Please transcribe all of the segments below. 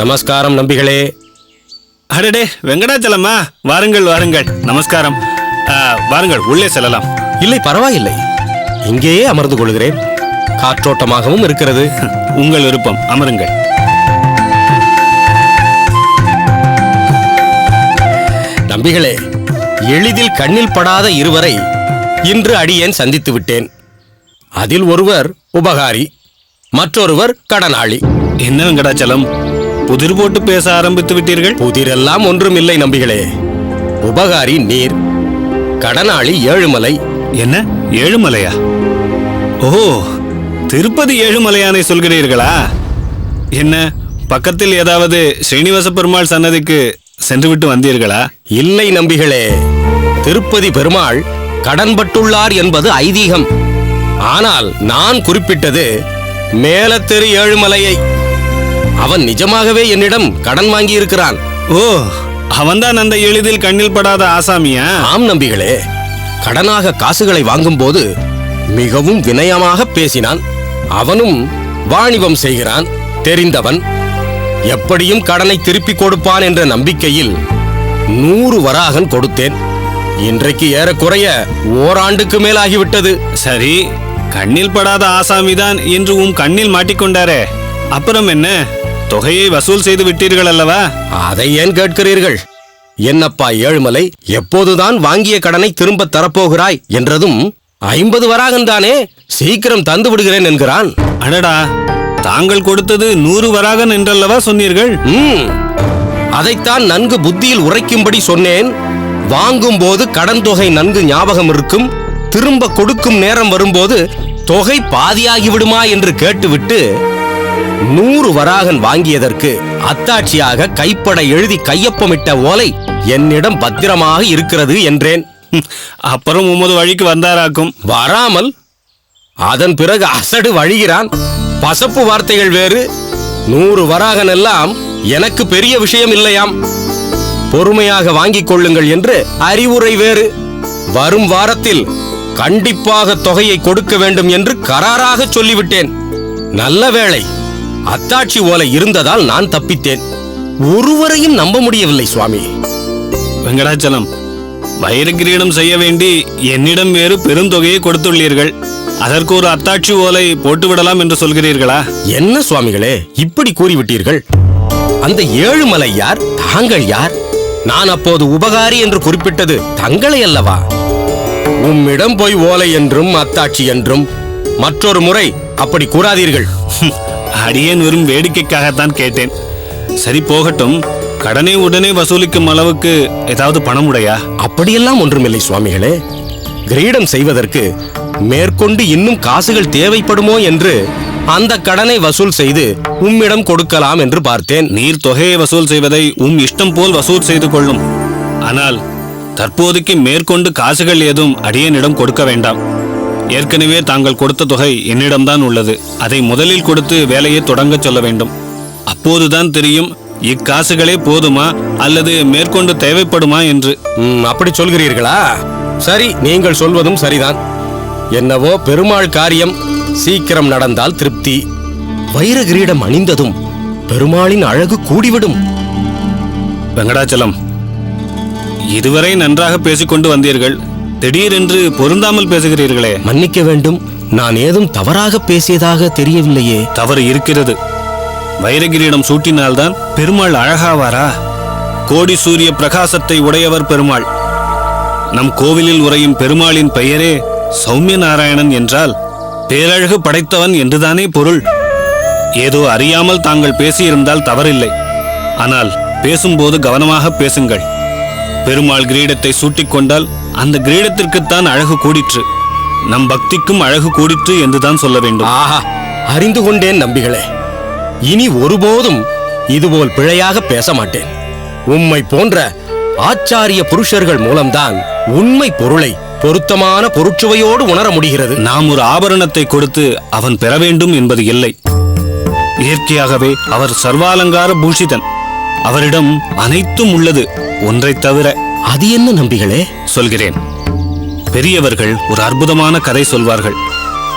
நமஸ்காரம் நம்பிகளே. அடடே வெங்கடாச்சலம்மா, வாருங்கள் வாருங்கள். நமஸ்காரம். வாருங்கள், உள்ளே செல்லலாம். இல்லை, பரவாயில்லை, இங்கேயே அமர்ந்து கொள்கிறேன். காற்றோட்டமாகவும் இருக்கிறது. உங்கள் விருப்பம், அமருங்கள். நம்பிகளே, எளிதில் கண்ணில் படாத இருவரை இன்று அடியேன் சந்தித்து விட்டேன். அதில் ஒருவர் உபகாரி, மற்றொருவர் கடனாளி. என்ன வெங்கடாச்சலம், புதிர் போட்டு பேச ஆரம்பித்து விட்டீர்கள்? புதிரெல்லாம் ஒன்றுமில்லை நம்பிகளே. உபகாரி நீர், கடனாளி ஏழுமலை. என்ன, ஏழுமலையா? ஓ, திருப்பதி ஏழுமலையானை சொல்கிறீர்களா? என்ன, பக்கத்தில் ஏதாவது ஸ்ரீனிவாச பெருமாள் சன்னதிக்கு சென்று விட்டு வந்தீர்களா? இல்லை நம்பிகளே, திருப்பதி பெருமாள் கடன்பட்டுள்ளார் என்பது ஐதீகம். ஆனால் நான் குறிப்பிட்டது மேலத்தெரு ஏழுமலையை. அவன் நிஜமாகவே என்னிடம் கடன் வாங்கி இருக்கிறான். ஓ, அவன்தான் அந்த எளிதில் கண்ணில் படாத ஆசாமியா? ஆம் நம்பிகளே, கடனாக காசுகளை வாங்கும் போது மிகவும் வினயமாக பேசினான். அவனும் வாணிபம் செய்கிறான், தெரிந்தவன். எப்படியும் கடனை திருப்பி கொடுப்பான் என்ற நம்பிக்கையில் 100 வராகன் கொடுத்தேன். இன்றைக்கு ஏறக்குறைய ஓராண்டுக்கு மேல் ஆகிவிட்டது. சரி, கண்ணில் படாத ஆசாமிதான் என்று கண்ணில் மாட்டிக்கொண்டாரே, அப்புறம் என்ன, தொகையை வசூல் செய்து விட்டீர்கள் அல்லவா? அதை ஏன் கேட்கிறீர்கள்? என்னப்பா ஏழுமலை, எப்போதுதான் வாங்கிய கடனை திரும்ப தரப்போகிறாய் என்றதும் 50 வராகன் தானே, சீக்கிரம் தந்து விடுகிறேன் என்கிறான். அடடா, தாங்கள் கொடுத்தது 100 வராகன் என்றல்லவா சொன்னீர்கள்? அதைத்தான் நன்கு புத்தியில் உரைக்கும்படி சொன்னேன். வாங்கும் போது கடன் தொகை நன்கு ஞாபகம் இருக்கும், திரும்ப கொடுக்கும் நேரம் வரும்போது தொகை பாதியாகி விடுமா என்று கேட்டுவிட்டு 100 வராகன் வாங்கியதற்கு அத்தாட்சியாக கைப்பட எழுதி கையொப்பமிட்ட ஓலை என்னிடம் பத்திரமாக இருக்கிறது என்றேன். அப்புறம் உமது வழிக்கு வந்தாராக்கும். வராமல் அதன் பிறகு அசடு வழிகிறான். பசப்பு வார்த்தைகள் வேறு. 100 வராகன் எல்லாம் எனக்கு பெரிய விஷயம் இல்லையாம். பொறுமையாக வாங்கிக் கொள்ளுங்கள் என்று அறிவுரை வேறு. வரும் வாரத்தில் கண்டிப்பாக தொகையை கொடுக்க வேண்டும் என்று கராராக சொல்லிவிட்டேன். நல்ல வேளை, அத்தாட்சி ஓலை இருந்ததால் நான் தப்பித்தேன். ஒருவரையும் நம்ப முடியவில்லை சுவாமி. வெங்கடாச்சலம், வைரகிரீடம் செய்ய வேண்டி என்னிடம் வேறு பெருந்தொகையை கொடுத்துள்ளீர்கள். அதற்கு ஒரு அத்தாட்சி ஓலை போட்டுவிடலாம் என்று சொல்கிறீர்களா? என்ன சுவாமிகளே, இப்படி கூறிவிட்டீர்கள்? அந்த ஏழுமலை யார், தாங்கள் யார்? நான் அப்போது உபகாரி என்று குறிப்பிட்டது தங்களை அல்லவா? உம்மிடம் போய் ஓலை என்றும் அத்தாட்சி என்றும் மற்றொரு முறை அப்படி கூறாதீர்கள். அடியேன் வெறும் வேடிக்கைக்காகத்தான் கேட்டேன். சரி, போகட்டும். கடனை உடனே வசூலிக்கும் அளவுக்கு ஏதாவது பணம் உடையா? அப்படியெல்லாம் ஒன்றுமில்லை சுவாமிகளே. கிரீடம் செய்வதற்கு மேற்கொண்டு இன்னும் காசுகள் தேவைப்படுமோ என்று அந்த கடனை வசூல் செய்து உம்மிடம் கொடுக்கலாம் என்று பார்த்தேன். நீர் தொகையை வசூல் செய்வதை இஷ்டம் போல் வசூல் செய்து கொள்ளும். ஆனால் தற்போதைக்கு மேற்கொண்டு காசுகள் ஏதும் அடியேனிடம் கொடுக்க வேண்டாம். ஏற்கனவே தாங்கள் கொடுத்த தொகை என்னிடம்தான் உள்ளது. அதை முதலில் கொடுத்து வேலையை தொடங்க சொல்ல வேண்டும். அப்போதுதான் தெரியும் இக்காசுகளே போதுமா அல்லது மேற்கொண்டு தேவைப்படுமா என்று. அப்படி சொல்கிறீர்களா? சரி, நீங்கள் சொல்வதும் சரிதான். என்னவோ பெருமாள் காரியம் சீக்கிரம் நடந்தால் திருப்தி. வைர கிரீடம் அணிந்ததும் பெருமாளின் அழகு கூடிவிடும். வெங்கடாச்சலம், இதுவரை நன்றாக பேசிக்கொண்டு வந்தீர்கள். திடீரென்று பொருந்தாமல் பேசுகிறீர்களே. மன்னிக்க வேண்டும், நான் ஏதும் தவறாக பேசியதாக தெரியவில்லையே. தவறு இருக்கிறது. வைரகிரீடம் சூட்டினால்தான் பெருமாள் அழகாவாரா? கோடி சூரிய பிரகாசத்தை உடையவர் பெருமாள். நம் கோவிலில் உறையும் பெருமாளின் பெயரே சௌமிய நாராயணன் என்றால் பேரழகு படைத்தவன் என்றுதானே பொருள். ஏதோ அறியாமல் தாங்கள் பேசியிருந்தால் தவறில்லை. ஆனால் பேசும்போது கவனமாக பேசுங்கள். பெருமாள் கிரீடத்தை சூட்டிக்கொண்டால் அந்த கிரீடத்திற்குத்தான் அழகு கூடிற்று. நம் பக்திக்கும் அழகு கூடிற்று என்றுதான் சொல்ல வேண்டும். ஆஹா, அறிந்து கொண்டேன் நம்பிகளே. இனி ஒருபோதும் இதுபோல் பிழையாக பேச மாட்டேன். உம்மை போன்ற ஆச்சாரிய புருஷர்கள் மூலம்தான் உண்மை பொருளை பொருத்தமான பொருட்சுவையோடு உணர முடிகிறது. நாம் ஒரு ஆபரணத்தை கொடுத்து அவன் பெற வேண்டும் என்பது இல்லை. இயற்கையாகவே அவர் சர்வாலங்கார பூஷிதன். அவரிடம் அனைத்தும் உள்ளது, ஒன்றை தவிர. அது என்ன நம்பிகளே? சொல்கிறேன். பெரியவர்கள் ஒரு அற்புதமான கதை சொல்வார்கள்.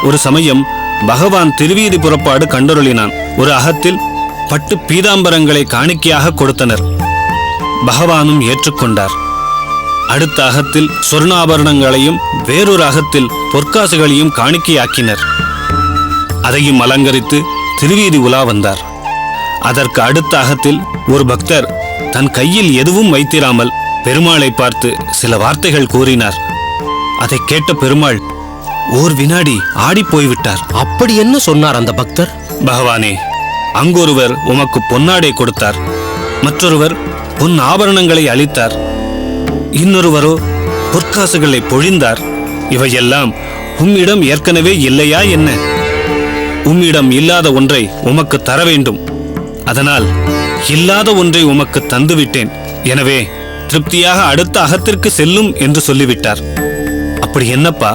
ஒரு சமயம் பகவான் திருவீதி புறப்பாடு கண்டருளினான். ஒரு அகத்தில் பட்டு பீதாம்பரங்களை காணிக்கையாக கொடுத்தனர். பகவானும் ஏற்றுக்கொண்டார். அடுத்த அகத்தில் சொர்ணாபரணங்களையும் வேறொரு அகத்தில் பொற்காசுகளையும் காணிக்கையாக்கினர். அதையும் அலங்கரித்து திருவீதி உலா வந்தார். அதற்கு அடுத்த அகத்தில் ஒரு பக்தர் தன் கையில் எதுவும் வைத்திராமல் பெருமாளை பார்த்து சில வார்த்தைகள் கூறினார். அதை கேட்ட பெருமாள் ஓர் வினாடி ஆடிப் போய்விட்டார். அப்படி என்ன சொன்னார் அந்த பக்தர்? பகவானே, அங்கொருவர் உமக்கு பொன்னாடை கொடுத்தார், மற்றொருவர் பொன் ஆபரணங்களை அளித்தார், இன்னொருவரோ பொற்காசுகளை பொழிந்தார். இவையெல்லாம் உம்மிடம் ஏற்கனவே இல்லையா என்ன? உம்மிடம் இல்லாத ஒன்றை உமக்கு தர வேண்டும். அதனால் இல்லாத ஒன்றை உமக்கு தந்துவிட்டேன். எனவே திருப்தியாக அடுத்த அகத்திற்கு செல்லும் என்று சொல்லிவிட்டார். அப்படி என்னப்பா,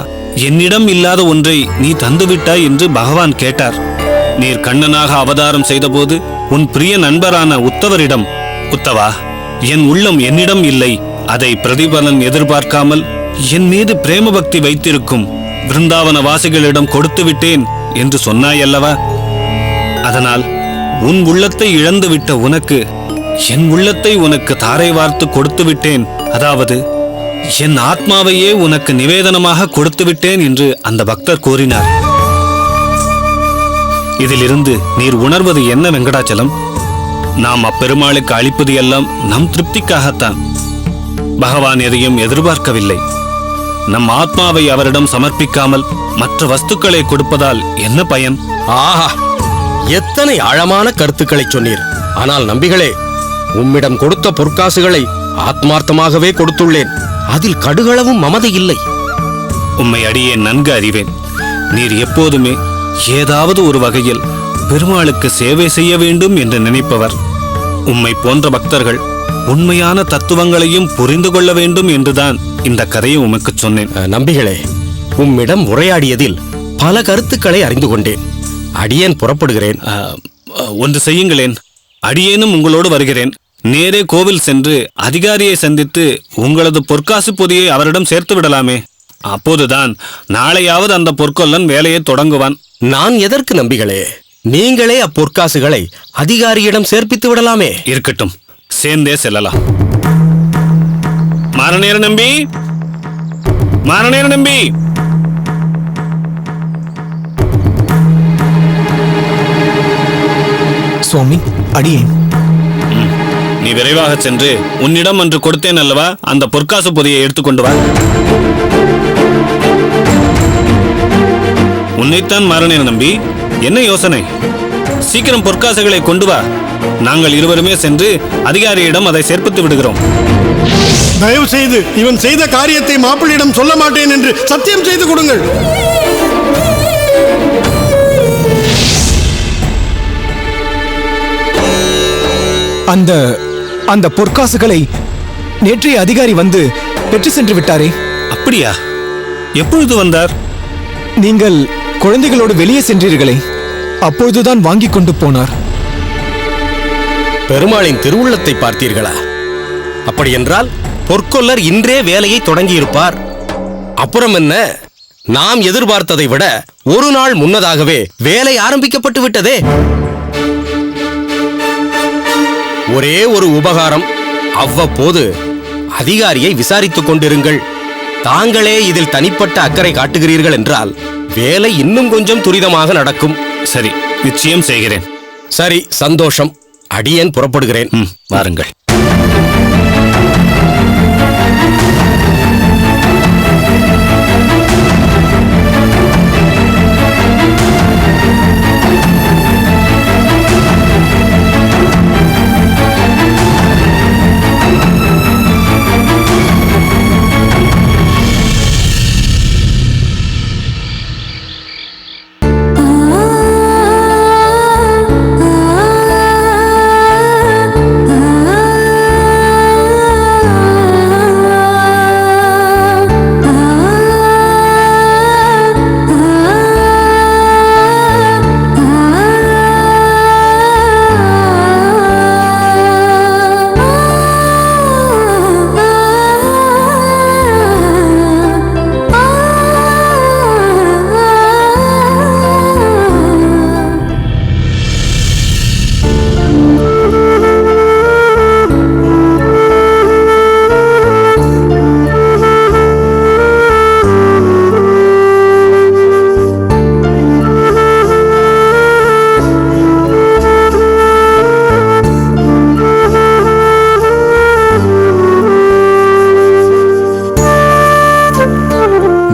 என்னிடம் இல்லாத ஒன்றை நீ தந்துவிட்டாய் என்று பகவான் கேட்டார். நீர் கண்ணனாக அவதாரம் செய்தபோது உன் பிரிய நண்பரான உத்தவரிடம், உத்தவா, என் உள்ளம் என்னிடம் இல்லை, அதை பிரதிபலன் எதிர்பார்க்காமல் என் மீது பிரேம பக்தி வைத்திருக்கும் விருந்தாவன வாசிகளிடம் கொடுத்து விட்டேன் என்று சொன்னாயல்லவா? அதனால் உன் உள்ளத்தை இழந்துவிட்ட உனக்கு என் உள்ளத்தை உனக்கு தாரை வார்த்து கொடுத்து விட்டேன், அதாவது என் ஆத்மாவையே உனக்கு நிவேதனமாக கொடுத்து விட்டேன் என்று அந்த பக்தர் கூறினார். இதிலிருந்து நீர் உணர்வது என்ன வெங்கடாச்சலம்? நாம் அப்பெருமாளுக்கு அளிப்பது எல்லாம் நம் திருப்திக்காகத்தான். பகவான் எதையும் எதிர்பார்க்கவில்லை. நம் ஆத்மாவை அவரிடம் சமர்ப்பிக்காமல் மற்ற வஸ்துக்களை கொடுப்பதால் என்ன பயன்? ஆஹா, எத்தனை ஆழமான கருத்துக்களை சொன்னீர். ஆனால் நம்பிகளே, உம்மிடம் கொடுத்த பொற்காசுகளை ஆத்மார்த்தமாகவே கொடுத்துள்ளேன். அதில் கடுகளவும் மமதை இல்லை. உம்மை அடியே நன்கு அறிவேன். நீர் எப்போதுமே ஏதாவது ஒரு வகையில் பெருமாளுக்கு சேவை செய்ய வேண்டும் என்று நினைப்பவர். உம்மை போன்ற பக்தர்கள் உண்மையான தத்துவங்களையும் புரிந்து கொள்ள வேண்டும் என்றுதான் இந்த கதையை உமக்கு சொன்னேன். நம்பிகளே, உம்மிடம் உரையாடியதில் பல கருத்துக்களை அறிந்து கொண்டேன். அடியேன் புறப்படுகிறேன். ஒன்று செய்யுங்களேன், அடியேனும் உங்களோடு வருகிறேன். நேரே கோவில் சென்று அதிகாரியை சந்தித்து உங்களது பொற்காசு பொதியை அவரிடம் சேர்த்து விடலாமே. அப்போதுதான் நாளையாவது அந்த பொற்கொல்லன் வேலையை தொடங்குவான். நான் எதற்கு நம்பிகளே? நீங்களே அப்பொற்காசுகளை அதிகாரியிடம் சேர்ப்பித்து விடலாமே. இருக்கட்டும், சேர்ந்தே செல்லலாம். மாரநேர நம்பி, மாரநேர நம்பி. சுவாமி, அடியேன். நீ விரைவாக சென்று உன்னிடம் அன்று கொடுத்தேன் அல்லவா அந்த பொற்காசு பொதியை எடுத்துக்கொண்டு வா. உன்னைத்தான் மாரநேர நம்பி. என்ன யோசனை? சீக்கிரம் பொற்காசுகளை கொண்டு வா. நாங்கள் இருவருமே சென்று அதிகாரியிடம் அதை சேர்ப்பித்து விடுகிறோம். தயவு செய்து இவன் செய்த காரியத்தை மாப்பிள்ளையிடம் சொல்ல மாட்டேன் என்று சத்தியம் செய்து கொடுங்கள். அந்த பொற்காசுகளை நேற்றைய அதிகாரி வந்து பெற்று சென்று விட்டாரே. அப்படியா? எப்பொழுது வந்தார்? நீங்கள் குழந்தைகளோடு வெளியே சென்றீர்களே, அப்பொழுதுதான் வாங்கி கொண்டு போனார். பெருமாளின் திருவுள்ளத்தை பார்த்தீர்களா? அப்படியென்றால் பொற்கொல்லர் இன்றே வேலையை தொடங்கியிருப்பார். அப்புறம் என்ன, நாம் எதிர்பார்த்ததை விட ஒரு நாள் முன்னதாகவே வேலை ஆரம்பிக்கப்பட்டு விட்டதே. ஒரே ஒரு உபகாரம், அவ்வப்போது அதிகாரியை விசாரித்துக் கொண்டிருங்கள். தாங்களே இதில் தனிப்பட்ட அக்கறை காட்டுகிறீர்கள் என்றால் வேலை இன்னும் கொஞ்சம் துரிதமாக நடக்கும். சரி, நிச்சயம் செய்கிறேன். சரி, சந்தோஷம். அடியேன் புறப்படுகிறேன். வாருங்கள். ஆ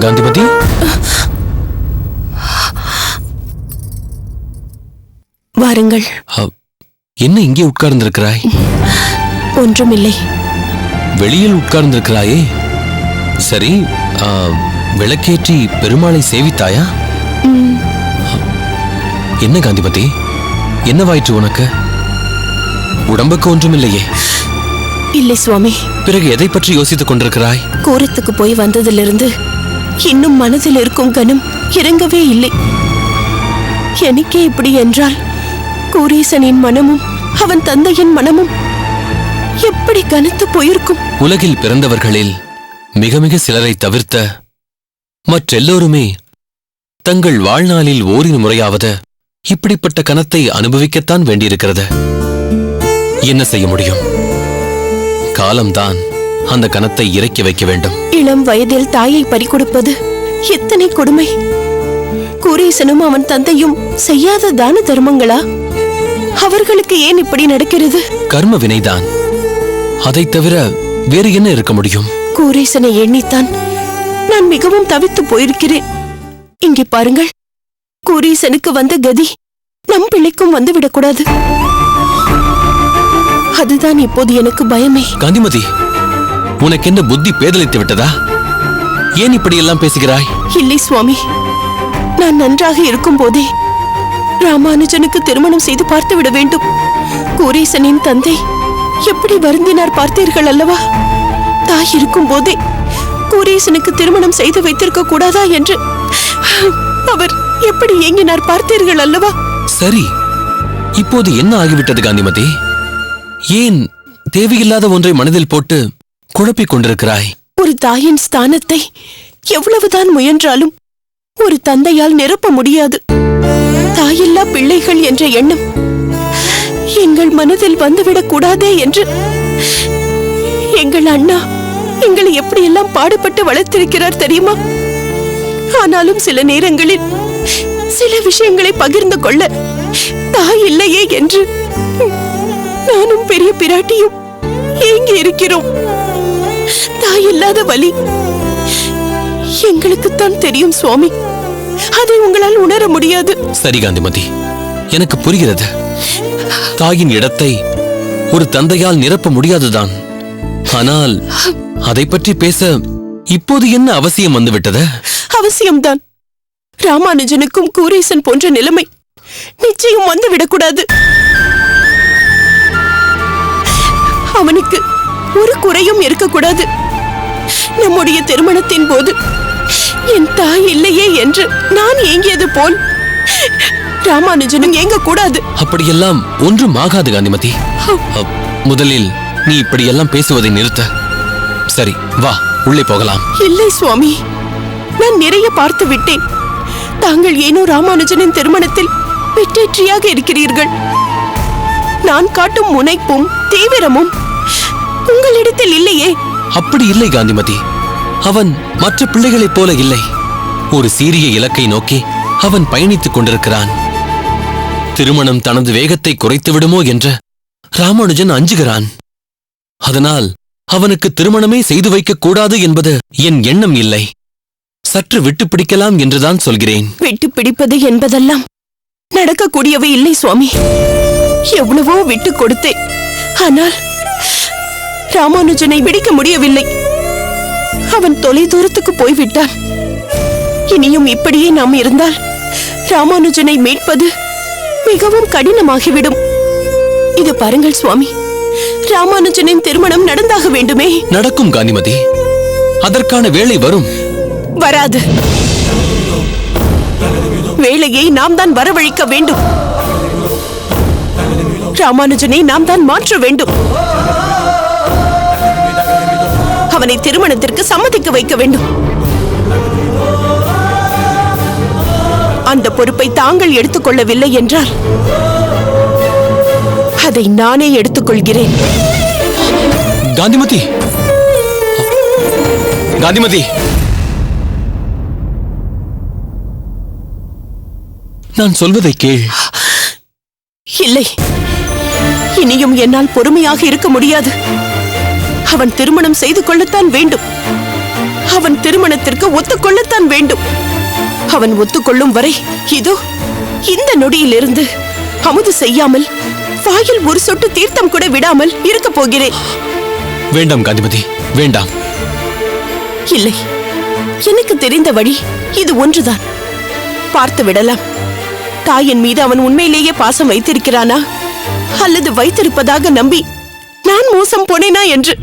காந்திமதி, வாருங்கள். என்ன இங்கே உட்கார்ந்திருக்கிறாய்? ஒன்றுமில்லை. வெளியில் உட்கார்ந்திருக்கிறாயே. சரி, விளக்கேற்றி பெருமாளை சேவித்தாயா? என்ன காந்திமதி, என்னவாயிற்று உனக்கு? உடம்புக்கு ஒன்றுமில்லையே. இல்லை சுவாமி. பிறகு எதை பற்றி யோசித்துக் கொண்டிருக்கிறாய்? கோரத்துக்கு போய் வந்ததிலிருந்து இன்னும் மனதில் இருக்கும் கனம் இறங்கவே இல்லை. எனக்கே இப்படி என்றால் கூரேசனின் மனமும் அவன் தந்தையின் மனமும் எப்படி கனத்து போயிருக்கும்? உலகில் பிறந்தவர்களில் மிக மிக சிலரை தவிர்த்த மற்றெல்லோருமே தங்கள் வாழ்நாளில் ஓரிரு முறையாவது இப்படிப்பட்ட கனத்தை அனுபவிக்கத்தான் வேண்டியிருக்கிறது. என்ன செய்ய முடியும்? காலம்தான் அந்த கனத்தை இறக்கி வைக்க வேண்டும். இளம் வயதில் தாயை பறிகொடுப்பது எத்தனை கொடுமை! கூரேசனும் அவன் தந்தையும் செய்யாத தான தர்மங்களா? அவர்களுக்கு ஏன் இப்படி நடக்கிறது? கர்ம வினைதான். அதைத் தவிர வேறு என்ன இருக்க முடியும்? கூரேசனை எண்ணித்தான் நான் மிகவும் தவித்து போயிருக்கிறேன். இங்கே பாருங்கள், கூரேசனுக்கு வந்த கதி நம் பிள்ளைக்கும் வந்துவிடக்கூடாது. அதுதான் இப்போது எனக்கு பயமே. காந்திமதி, உனக்கு என்ன புத்தி பேதலித்து விட்டதா? ஏன் இப்படியெல்லாம் பேசுகிறாய்? இல்லை சுவாமி, நான் நன்றாக இருக்கும் போதே ராமானுஜனுக்கு திருமணம் செய்து பார்த்து விட வேண்டும். கூரேசனின் தந்தை எப்படி வருந்தினார் பார்த்தீர்கள் அல்லவா? தாய் இருக்கும் போதே கூரேசனுக்கு திருமணம் செய்து வைத்திருக்க கூடாதா என்று அவர் எப்படி ஏங்கினார் பார்த்தீர்கள் அல்லவா? சரி, இப்போது என்ன ஆகிவிட்டது காந்திமதி? ஏன் தேவையில்லாத ஒன்றை மனதில் போட்டு குழப்பிக் கொண்டிருக்கிறாய்? ஒரு தாயின் ஸ்தானத்தை எவ்வளவுதான் முயன்றாலும் ஒரு தந்தையால் நிரப்ப முடியாது. தாயில்லா பிள்ளைகள் என்ற எண்ணம் எங்கள் மனதில் வந்துவிடக் கூடாதே என்று எங்கள் அண்ணா எங்களை எப்படியெல்லாம் பாடுபட்டு வளர்த்திருக்கிறார் தெரியுமா? ஆனாலும் சில நேரங்களில் சில விஷயங்களை பகிர்ந்து கொள்ள தாய் இல்லையே என்று நானும் பெரிய பிராட்டியும் ஏங்கி இருக்கிறோம். தாய் இல்லாத வலி எங்களுக்குத்தான் தெரியும் சுவாமி. அதை உங்களால் உணர முடியாது. சரி காந்திமதி, எனக்கு புரிகிறது. தாயின் இடத்தை ஒரு தந்தையால் நிரப்ப முடியாதுதான். ஆனால் அதை பற்றி பேச இப்போது என்ன அவசியம் வந்துவிட்டது? அவசியம்தான். ராமானுஜனுக்கும் கூரேசன் போன்ற நிலைமை நிச்சயம் வந்துவிடக்கூடாது. அவனுக்கு ஒரு குறையும் இருக்கக்கூடாது. நம்முடைய திருமணத்தின் போது என் தாய் இல்லையே என்று நான் ஏங்கியது போல் ராமானுஜனும் ஏங்க கூடாது. அப்படியெல்லாம் ஒன்றும் ஆகாது காந்திமதி. முதலில் நீ இப்படியெல்லாம் பேசுவதை நிறுத்த. சரி, வா, உள்ளே போகலாம். இல்லை சுவாமி, நான் நிறைய பார்த்து விட்டேன். தாங்கள் ஏனோ ராமானுஜனின் திருமணத்தில் வெற்றியாக இருக்கிறீர்கள். நான் காட்டும் முனைப்பும் தீவிரமும் உங்களிடத்தில் இல்லையே. அப்படி இல்லை காந்திமதி. அவன் மற்ற பிள்ளைகளைப் போல இல்லை. ஒரு சீரிய இலக்கை நோக்கி அவன் பயணித்துக் கொண்டிருக்கிறான். திருமணம் தனது வேகத்தை குறைத்து விடுமோ என்று ராமானுஜன் அஞ்சுகிறான். அதனால் அவனுக்கு திருமணமே செய்து வைக்கக் கூடாது என்பது என் எண்ணம் இல்லை. சற்று விட்டு பிடிக்கலாம் என்றுதான் சொல்கிறேன். விட்டு பிடிப்பது என்பதெல்லாம் நடக்கக்கூடியவை இல்லை சுவாமி. எவ்வளவோ விட்டு கொடுத்தேன். ஆனால் ராமானுஜனை பிடிக்க முடியவில்லை. அவன் தொலை தூரத்துக்கு போய்விட்டான். இனியும் இப்படியே நாம் இருந்தால் ராமானுஜனை மீட்பது மிகவும் கடினமாகிவிடும். இது பாருங்கள் சுவாமி, ராமானுஜனின் திருமணம் நடந்தாக வேண்டுமே. நடக்கும் காந்திமதி, அதற்கான வேளை வரும். வராது. வேளையை நாம் தான் வரவழைக்க வேண்டும். ராமானுஜனை நாம் தான் மாற்ற வேண்டும். அவனை திருமணத்திற்கு சம்மதிக்க வைக்க வேண்டும். அந்த பொறுப்பை தாங்கள் எடுத்துக்கொள்ளவில்லை என்றால் அதை நானே எடுத்துக்கொள்கிறேன். காந்திமதி, காந்திமதி, நான் சொல்வதை கேள். இல்லை, இனியும் என்னால் பொறுமையாக இருக்க முடியாது. அவன் திருமணம் செய்து கொள்ளத்தான் வேண்டும். அவன் திருமணத்திற்கு ஒத்துக்கொள்ளத்தான் வேண்டும். அவன் ஒத்துக்கொள்ளும் வரை இதோ இந்த நொடியிலிருந்து அமுது செய்யாமல் வாயில் ஒரு சொட்டு தீர்த்தம் கூட விடாமல் இருக்க போகிறேன். வேண்டாம் காந்திமதி, வேண்டாம். இல்லை, எனக்கு தெரிந்த வழி இது ஒன்றுதான். பார்த்து விடலாம். தாயின் மீது அவன் உண்மையிலேயே பாசம் வைத்திருக்கிறானா அல்லது வைத்திருப்பதாக நம்பி நான் மோசம் போனேனா என்று.